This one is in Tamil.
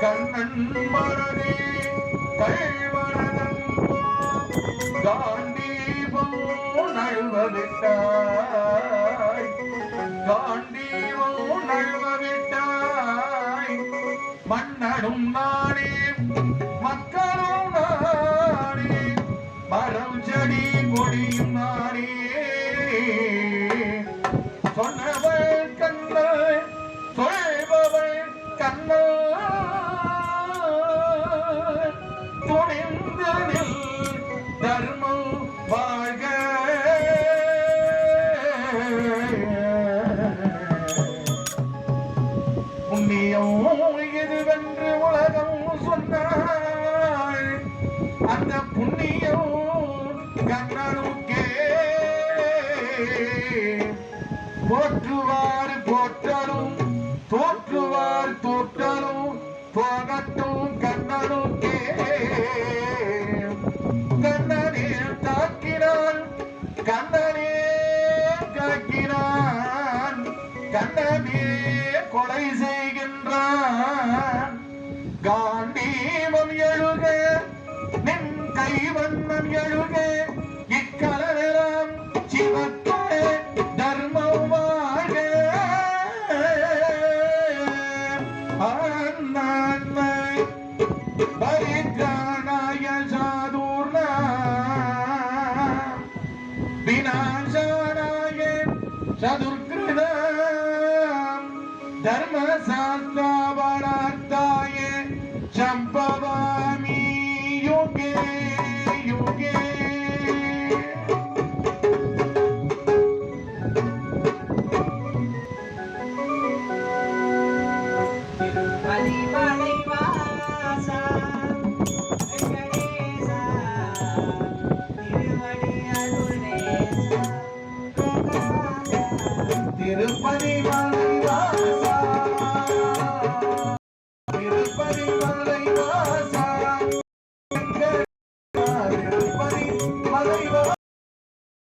கண்ணன் மனதே கள்வனதன் காண்டீபம் நழுவவிட்டாய் காண்டீபம் நழுவவிட்டாய் மன்னனும் நானே மக்களும் நானே மரம் செடி கொடியும் நானே சொன்னவள் கண்ணல் சொல்பவள் கண்ணல் துணிந்தனில் தர்மம் வாழ்க புண்ணியம் இதுவென்று உலகம் சொன்னாள் அந்த புண்ணியம் கண்ணனுக்கே போற்றுவார் போற்றலும் தோற்றுவார் தோற்றலும் போகட்டும் கண்ணனுக்கே கண்ணனே தாக்கினான் கண்ணனே காக்கினான் கண்ணனே கொலை செய்கின்றான் காண்டீபம் எழுக நின் கைவண்ணம் எழுக இக்கலவெல்லாம் சிவத்தே தர்மம் வாழ்க परित्राणाय साधूर्ना विनाशानाय सदुर्कृता धर्मशास्त्रावणार्थाय संभवामि युगे युगे திருப்பதி மலை வாசா திருப்பதி மலை வாசா